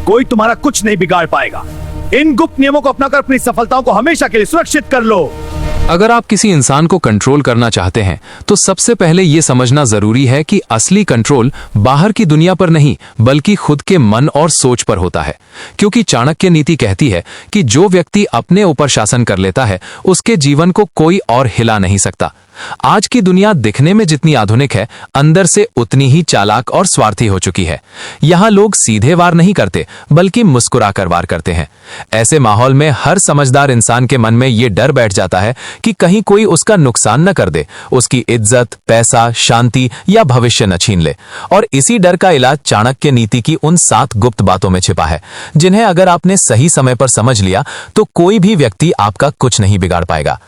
कोई तुम्हारा कुछ नहीं बिगाड़ पाएगा। इन गुप्त नियमों को अपनाकर अपनी सफलताओं को हमेशा के लिए सुरक्षित कर लो। अगर आप किसी इंसान को कंट्रोल करना चाहते हैं तो सबसे पहले यह समझना जरूरी है कि असली कंट्रोल बाहर की दुनिया पर नहीं बल्कि खुद के मन और सोच पर होता है। क्योंकि चाणक्य नीति कहती है कि जो व्यक्ति अपने ऊपर शासन कर लेता है उसके जीवन को कोई और हिला नहीं सकता। आज की दुनिया दिखने में जितनी आधुनिक है, अंदर से उतनी ही चालाक और स्वार्थी हो चुकी है। यहाँ लोग सीधे वार नहीं करते बल्कि मुस्कुराकर वार करते हैं। ऐसे माहौल में हर समझदार इंसान के मन में ये डर बैठ जाता है कि कहीं कोई उसका नुकसान न कर दे, उसकी इज्जत, पैसा, शांति या भविष्य न छीन ले। और इसी डर का इलाज चाणक्य नीति की उन 7 गुप्त बातों में छिपा है, जिन्हें अगर आपने सही समय पर समझ लिया तो कोई भी व्यक्ति आपका कुछ नहीं बिगाड़ पाएगा।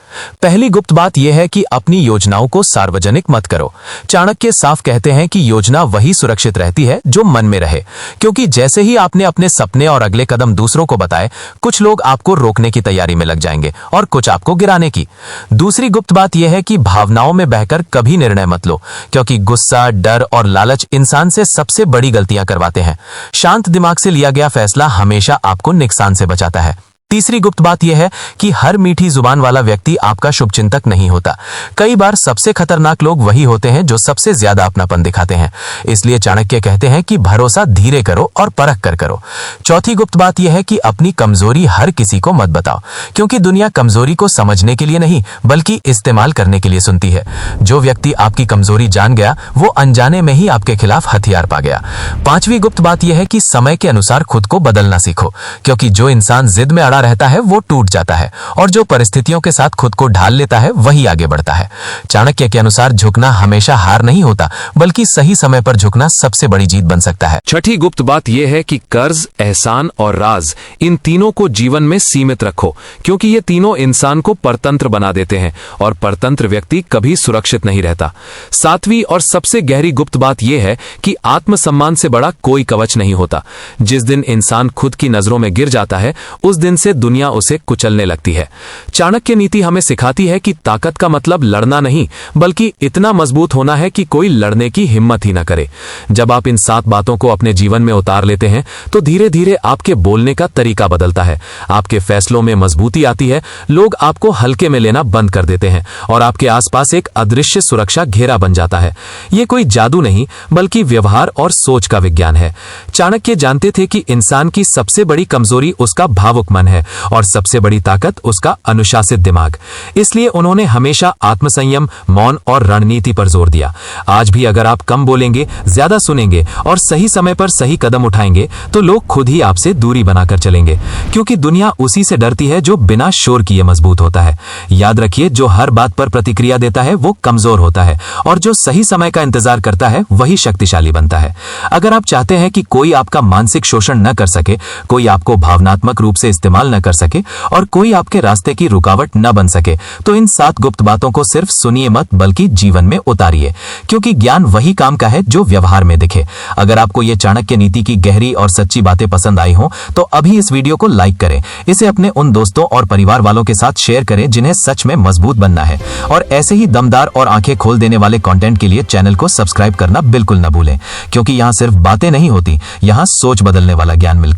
पहली गुप्त बात यह है कि अपनी योजनाओं को सार्वजनिक मत करो। चाणक्य साफ कहते हैं कि योजना वही सुरक्षित रहती है जो मन में रहे। क्योंकि जैसे ही आपने अपने सपने और अगले कदम दूसरों को बताए, कुछ लोग आपको रोकने की तैयारी में लग जाएंगे और कुछ आपको गिराने की। दूसरी गुप्त बात यह है कि भावनाओं में बहकर कभी निर्णय मत लो, क्योंकि गुस्सा, डर और लालच इंसान से सबसे बड़ी गलतियां करवाते हैं। शांत दिमाग से लिया गया फैसला हमेशा आपको नुकसान से बचाता है। तीसरी गुप्त बात यह है कि हर मीठी जुबान वाला व्यक्ति आपका शुभचिंतक नहीं होता। कई बार सबसे खतरनाक लोग वही होते हैं जो सबसे ज्यादा अपनापन दिखाते हैं। इसलिए चाणक्य कहते हैं कि भरोसा धीरे करो और परख कर करो। चौथी गुप्त बात यह है कि अपनी कमजोरी हर किसी को मत बताओ, क्योंकि दुनिया कमजोरी को समझने के लिए नहीं बल्कि इस्तेमाल करने के लिए सुनती है। जो व्यक्ति आपकी कमजोरी जान गया वो अनजाने में ही आपके खिलाफ हथियार पा गया। पांचवी गुप्त बात यह है कि समय के अनुसार खुद को बदलना सीखो, क्योंकि जो इंसान जिद में रहता है वो टूट जाता है और जो परिस्थितियों के साथ खुद को ढाल लेता है वही आगे बढ़ता है। चाणक्य के अनुसार झुकना हमेशा हार नहीं होता बल्कि सही समय पर झुकना सबसे बड़ी जीत बन सकता है। छठी गुप्त बात यह है कि कर्ज, एहसान और राज, इन तीनों को जीवन में सीमित रखो, क्योंकि ये तीनों इंसान को परतंत्र बना देते हैं और परतंत्र व्यक्ति कभी सुरक्षित नहीं रहता। सातवीं और सबसे गहरी गुप्त बात यह है कि आत्मसम्मान से बड़ा कोई कवच नहीं होता। जिस दिन इंसान खुद की नजरों में गिर जाता है उस दिन से दुनिया उसे कुचलने लगती है। चाणक्य नीति हमें सिखाती है कि ताकत का मतलब लड़ना नहीं बल्कि इतना मजबूत होना है कि कोई लड़ने की हिम्मत ही ना करे। जब आप इन 7 बातों को अपने जीवन में उतार लेते हैं तो धीरे धीरे आपके बोलने का तरीका बदलता है, आपके फैसलों में मजबूती आती है, लोग आपको हल्के में लेना बंद कर देते हैं और आपके आसपास एक अदृश्य सुरक्षा घेरा बन जाता है। यह कोई जादू नहीं बल्कि व्यवहार और सोच का विज्ञान है। चाणक्य जानते थे कि इंसान की सबसे बड़ी कमजोरी उसका भावुक मन है और सबसे बड़ी ताकत उसका अनुशासित दिमाग। इसलिए उन्होंने हमेशा आत्मसंयम, मौन और रणनीति पर जोर दिया। आज भी अगर आप कम बोलेंगे, ज्यादा सुनेंगे और सही समय पर सही कदम उठाएंगे तो लोग खुद ही आपसे दूरी बनाकर चलेंगे, क्योंकि दुनिया उसी से डरती है जो बिना शोर किए मजबूत होता है। याद रखिए, जो हर बात पर प्रतिक्रिया देता है वो कमजोर होता है और जो सही समय का इंतजार करता है वही शक्तिशाली बनता है। अगर आप चाहते हैं कि कोई आपका मानसिक शोषण न कर सके, कोई आपको भावनात्मक रूप से इस्तेमाल न कर सके और कोई आपके रास्ते की रुकावट न बन सके, तो इन 7 गुप्त बातों को सिर्फ सुनिए मत बल्कि जीवन में उतारिए, क्योंकि ज्ञान वही काम का है जो व्यवहार में दिखे। अगर आपको ये चाणक्य नीति की गहरी और सच्ची बातें पसंद आई हो तो अभी इस वीडियो को लाइक करें, इसे अपने उन दोस्तों और परिवार वालों के साथ शेयर करें जिन्हें सच में मजबूत बनना है। और ऐसे ही दमदार और आंखें खोल देने वाले कंटेंट के लिए चैनल को सब्सक्राइब करना बिल्कुल न भूलें, क्योंकि यहाँ सिर्फ बातें नहीं होती, यहाँ सोच बदलने वाला ज्ञान मिलता है।